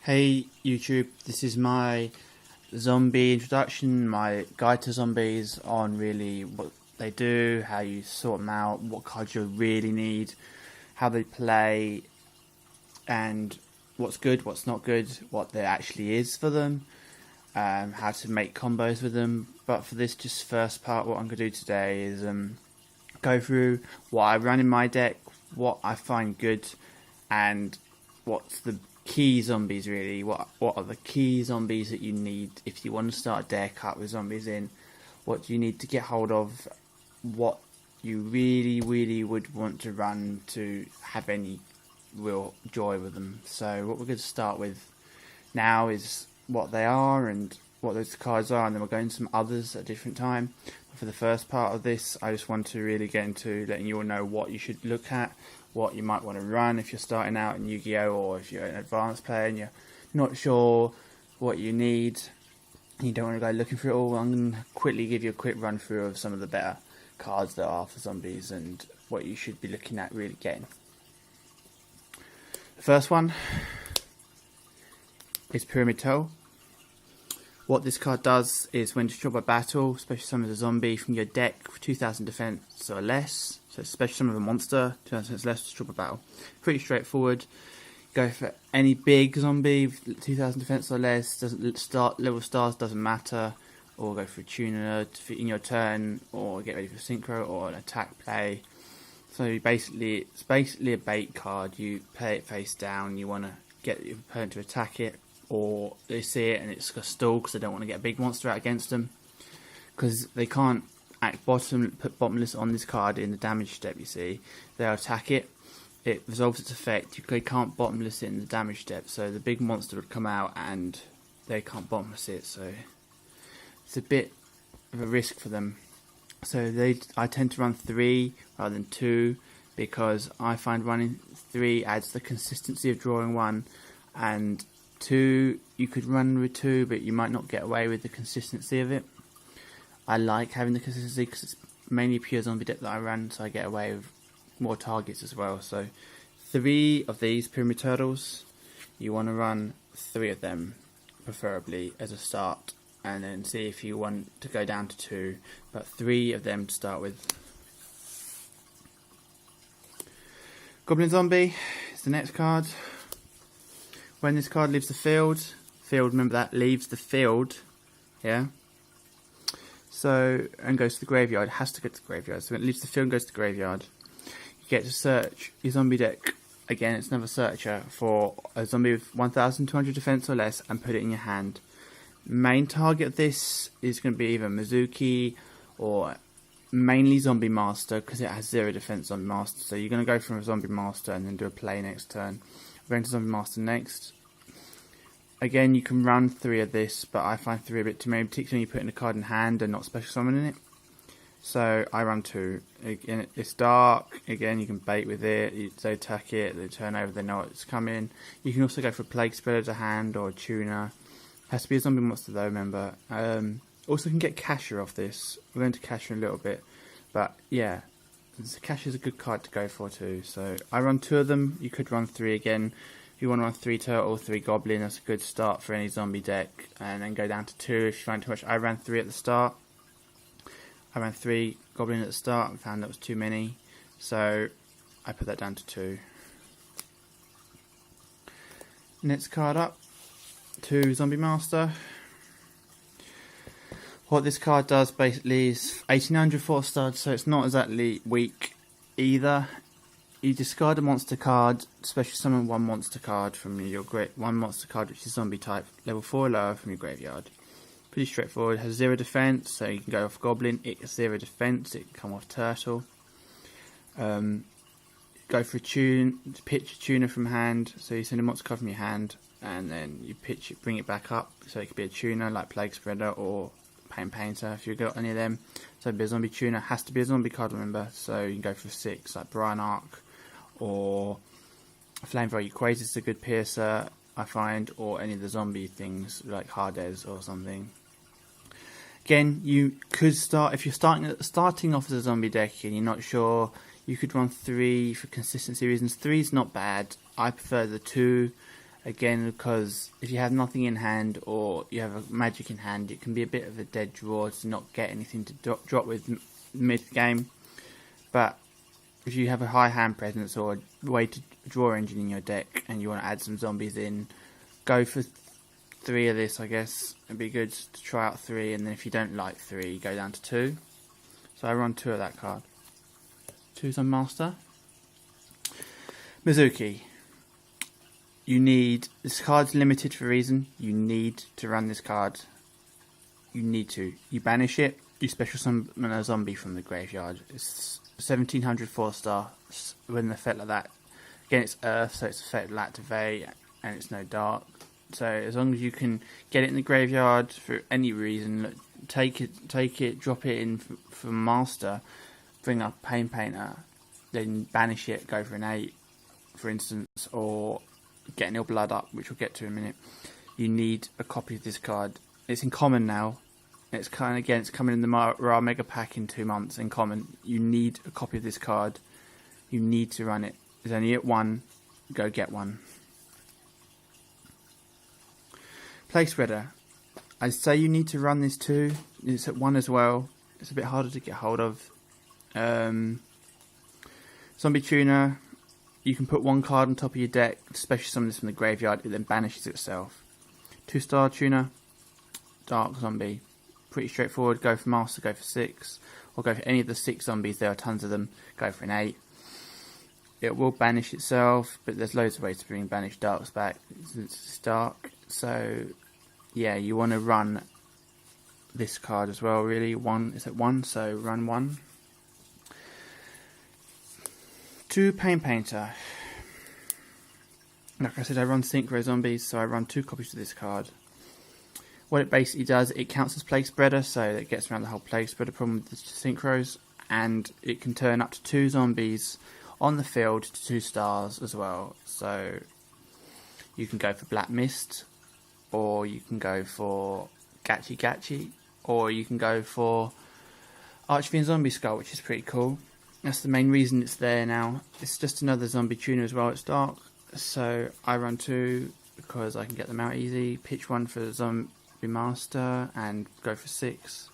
Hey YouTube, this is my zombie introduction, my guide to zombies on really what they do, how you sort them out, what cards you really need, how they play, and what's good, what's not good, what there actually is for them, how to make combos with them. But for this just first part, what I'm going to do today is go through what I run in my deck, what I find good, and what's the key zombies really. What are the key zombies that you need if you want to start a deck up with zombies in? What do you need to get hold of? What you really would want to run to have any real joy with them. So what we're going to start with now is what they are and what those cards are, and then we'll go into some others at a different time. For the first part of this, I just want to really get into letting you all know what you should look at, what you might want to run if you're starting out in Yu-Gi-Oh, or if you're an advanced player and you're not sure what you need and you don't want to go looking for it all. I'm going to quickly give you a quick run through of some of the better cards that are for zombies and what you should be looking at really getting. The first one is Pyramid Toe. What this card does is when destroyed by battle, special summons a zombie from your deck for 2000 defense or less. So special summon a monster, 2000 defense less, destroyed by battle. Pretty straightforward. Go for any big zombie, 2000 defense or less. Doesn't start level stars, doesn't matter. Or go for a tuner to fit in your turn, or get ready for synchro or an attack play. So it's basically a bait card. You play it face down. You want to get your opponent to attack it, or they see it and it's got stall because they don't want to get a big monster out against them, because they can't put bottomless on this card in the damage step. You see, they'll attack it, it resolves its effect, they can't bottomless it in the damage step, so the big monster would come out and they can't bottomless it, so it's a bit of a risk for them. So I tend to run 3 rather than 2, because I find running 3 adds the consistency of drawing 1, and 2, you could run with 2, but you might not get away with the consistency of it. I like having the consistency because it's mainly pure zombie deck that I run, so I get away with more targets as well. So 3 of these Pyramid Turtles, you want to run 3 of them, preferably as a start, and then see if you want to go down to 2, but 3 of them to start with. Goblin Zombie is the next card. When this card leaves the field, remember that, leaves the field, yeah? So, and goes to the graveyard, it has to go to the graveyard. So when it leaves the field and goes to the graveyard, you get to search your zombie deck. Again, it's another searcher for a zombie with 1200 defense or less and put it in your hand. Main target of this is going to be either Mizuki or mainly Zombie Master, because it has 0 defense Zombie Master. So you're going to go from a Zombie Master and then do a play next turn. We're going to Zombie Master next. Again, you can run 3 of this, but I find 3 a bit too many, particularly when you put in a card in hand and not special summoning it. So I run 2. Again, it's dark. Again, you can bait with it. They attack it, they turn over, they know it's coming. You can also go for a Plague Spreader to hand or a tuner. Has to be a zombie monster though, remember. Also can get Kasha off this. We're going to Kasha in a little bit. But yeah, Kasha is a good card to go for too. So I run 2 of them. You could run 3 again. If you want to run 3 turtle, 3 goblin, that's a good start for any zombie deck. And then go down to 2 if you find too much. I ran 3 at the start. I ran 3 goblin at the start and found that was too many. So I put that down to 2. Next card up, 2 Zombie Master. What this card does basically is 1800 4 studs, so it's not exactly weak either. You discard a monster card, special summon 1 monster card from your one monster card which is zombie type, level 4 or lower from your graveyard. Pretty straightforward. It has 0 defense, so you can go off goblin. It has 0 defense, it can come off turtle. Go for a pitch a tuner from hand, so you send a monster card from your hand and then you pitch it, bring it back up, so it could be a tuner like Plague Spreader or Pain Painter if you've got any of them. So it'd be a zombie tuner, has to be a zombie card, remember, so you can go for 6 like Brian Arc or Flamethrower Equator is a good piercer I find, or any of the zombie things like Hades or something. Again, you could start, if you're starting off as a zombie deck and you're not sure, you could run 3 for consistency reasons. 3 is not bad. I prefer the 2 Again, because if you have nothing in hand or you have a magic in hand, it can be a bit of a dead draw to not get anything to drop with mid-game. But if you have a high hand presence or a way to draw engine in your deck and you want to add some zombies in, go for 3 of this, I guess. It'd be good to try out 3, and then if you don't like 3, go down to 2. So I run 2 of that card. 2's on Master. Mizuki. This card's limited for a reason. You need to run this card. You need to. You banish it, you special summon a zombie from the graveyard. It's 1700 4-star with an effect like that. Again, it's Earth, so it's effect activate, and it's no dark. So as long as you can get it in the graveyard for any reason, take it, drop it in for Master, bring up Pain Painter, then banish it, go for an 8, for instance, or get an Ill Blood up, which we'll get to in a minute. You need a copy of this card. It's in common now. It's coming in the Ra Mega Pack in 2 months in common. You need a copy of this card. You need to run it. There's only at 1. Go get one. Plague Spreader. I'd say you need to run this too. It's at 1 as well. It's a bit harder to get hold of. Zombie Tuner. You can put 1 card on top of your deck, especially summon this from the graveyard, it then banishes itself. 2-star Tuner, Dark Zombie. Pretty straightforward, go for Master, go for 6, or go for any of the 6 zombies, there are tons of them, go for an 8. It will banish itself, but there's loads of ways to bring banished darks back, since it's dark. So, yeah, you want to run this card as well, really. 1 is at 1, so run 1. 2 Pain Painter. Like I said, I run Synchro Zombies, so I run 2 copies of this card. What it basically does, it counts as Plague Spreader, so it gets around the whole Plague Spreader problem with the Synchros, and it can turn up to 2 zombies on the field to 2 stars as well. So you can go for Black Mist, or you can go for Gachi Gachi, or you can go for Archfiend Zombie Skull, which is pretty cool. That's the main reason it's there now. It's just another zombie tuner as well. It's dark, so I run 2 because I can get them out easy. Pitch 1 for the Zombie Master and go for 6.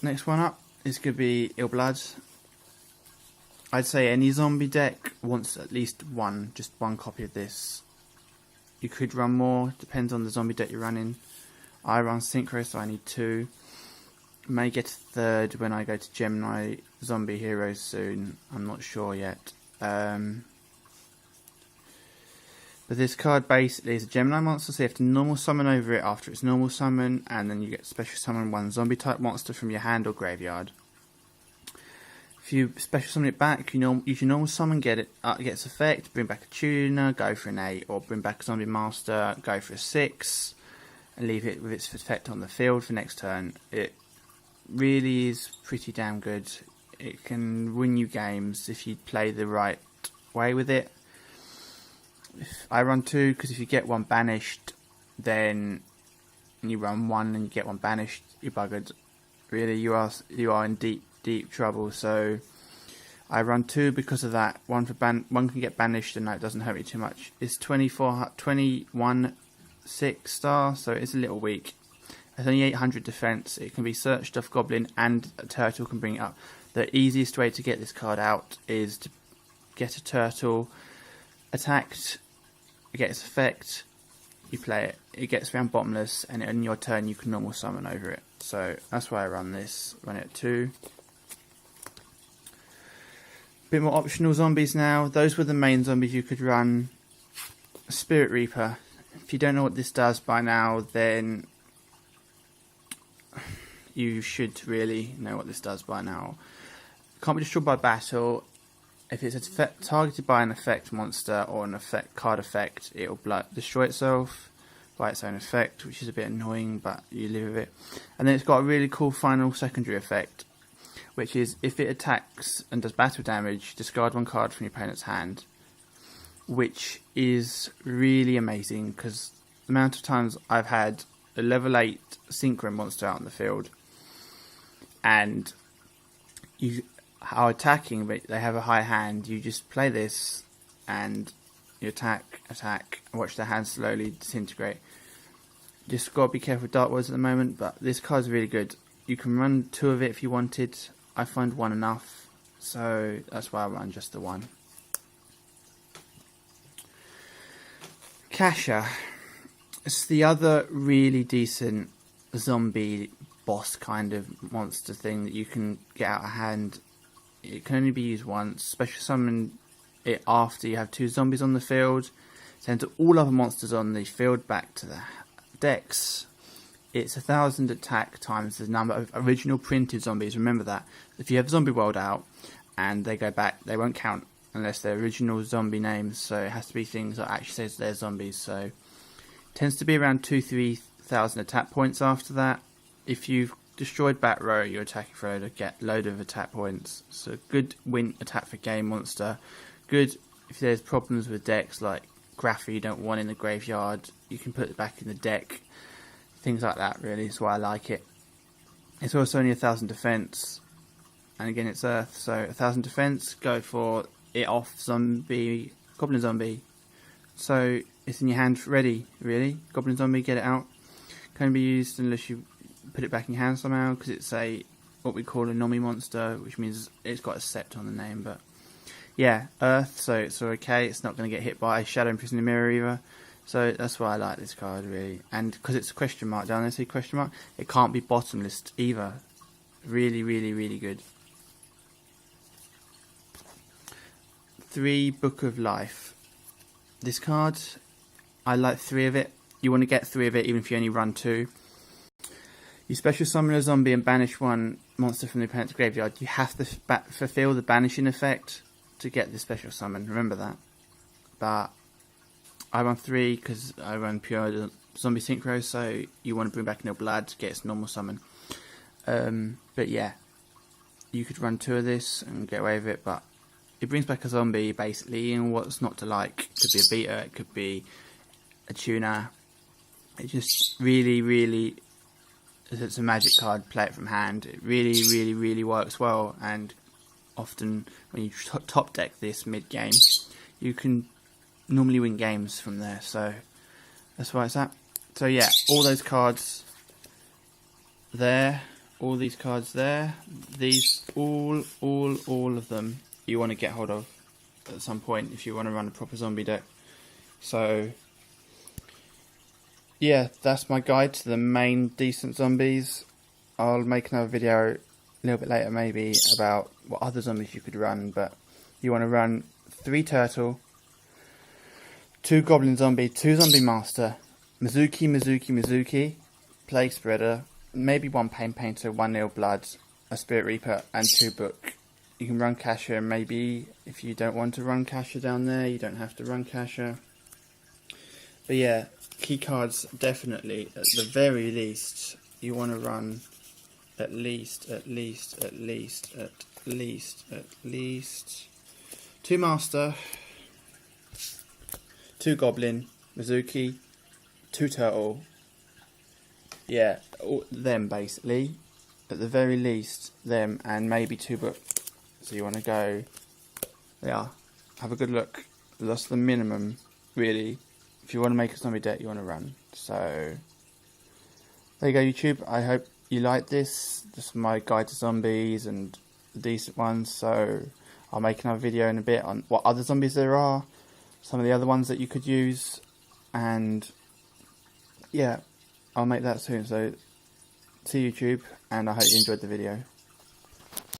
Next one up is going to be Ill Blood. I'd say any zombie deck wants at least just one copy of this. You could run more, depends on the zombie deck you're running. I run Synchro, so I need 2. May get a 3rd when I go to Gemini Zombie Heroes soon. I'm not sure yet. But this card basically is a Gemini monster, so you have to normal summon over it after its normal summon, and then you get special summon 1 zombie type monster from your hand or graveyard. If you special summon it back, you can normal summon, get its effect, bring back a tuner, go for an 8, or bring back a zombie master, go for a 6, and leave it with its effect on the field for next turn. It really is pretty damn good. It can win you games if you play the right way with it. I run 2 because if you get 1 banished, then you run 1 and you get 1 banished, you're buggered. Really, you are in deep trouble. So I run 2 because of that. 1 can get banished and that doesn't hurt me too much. It's 21 6-star, so it's a little weak. It's only 800 defense. It can be searched off Goblin and a Turtle can bring it up. The easiest way to get this card out is to get a Turtle attacked, get its effect, you play it. It gets around bottomless, and in your turn you can normal summon over it. So that's why I run this. Run it at 2. Bit more optional zombies now. Those were the main zombies you could run. Spirit Reaper. If you don't know what this does by now, then you should really know what this does by now. Can't be destroyed by battle. If it's targeted by an effect monster or an effect card effect, it'll destroy itself by its own effect, which is a bit annoying, but you live with it. And then it's got a really cool final secondary effect, which is if it attacks and does battle damage, discard 1 card from your opponent's hand, which is really amazing because the amount of times I've had a level 8 Synchro monster out in the field and you are attacking but they have a high hand, you just play this and you attack, and watch their hands slowly disintegrate. Just gotta be careful with Dark Words at the moment, but this card's really good. You can run 2 of it if you wanted. I find 1 enough, so that's why I run just the 1. Kasha. It's the other really decent zombie boss kind of monster thing that you can get out of hand. It can only be used once. Special summon it after you have 2 zombies on the field. Send all other monsters on the field back to the decks. It's 1,000 attack times the number of original printed zombies. Remember that. If you have Zombie World out and they go back, they won't count unless they're original zombie names. So it has to be things that actually says they're zombies. So it tends to be around 2,000-3,000 attack points after that. If you've destroyed Bat Row, your attacking throw to get a load of attack points. So good win attack for game monster. Good if there's problems with decks like Grapha you don't want in the graveyard, you can put it back in the deck. Things like that really is why I like it. It's also only 1,000 defense, and again it's Earth, so 1,000 defense, go for it off zombie, Goblin Zombie. So it's in your hand ready, really. Goblin Zombie, get it out. Can't be used unless you put it back in your hand somehow, because it's what we call a Nomi monster, which means it's got a sept on the name. But yeah, Earth, so it's okay. It's not going to get hit by Shadow Imprisoning Mirror either. So that's why I like this card really, and because it's a question mark down there, see question mark. It can't be bottomless either. Really, really, really good. 3 Book of Life. This card, I like 3 of it. You want to get 3 of it even if you only run 2. You special summon a zombie and banish 1 monster from the opponent's graveyard. You have to fulfill the banishing effect to get the special summon. Remember that. But I run 3 because I run pure zombie synchro, so you want to bring back Nil Blood to get its normal summon. But yeah, you could run 2 of this and get away with it, but it brings back a zombie basically, and what's not to like? It could be a beta, it could be a tuner. It just really, really, it's a magic card, play it from hand. It really, really, really works well, and often when you top deck this mid game, you can normally win games from there, so that's why it's at. So yeah, all those cards there, all these cards there, these all of them you want to get hold of at some point if you want to run a proper zombie deck. So yeah, that's my guide to the main decent zombies. I'll make another video a little bit later maybe about what other zombies you could run, but you want to run 3 Turtle, 2 Goblin Zombie, 2 Zombie Master, Mizuki, Plague Spreader, maybe 1 Pain Painter, 1 Nil Blood, a Spirit Reaper, and 2 Book. You can run Kasha, maybe if you don't want to run Kasha down there, you don't have to run Kasha. But yeah, key cards definitely, at the very least, you want to run at least 2 Master, 2 Goblin, Mizuki, 2 Turtle. Yeah, them basically. At the very least, them, and maybe 2 Book. So you want to go, yeah, have a good look. That's the minimum, really. If you want to make a zombie deck, you want to run. So there you go, YouTube. I hope you like this. This is my guide to zombies and the decent ones. So I'll make another video in a bit on what other zombies there are, some of the other ones that you could use, and yeah, I'll make that soon. So see you, YouTube, and I hope you enjoyed the video.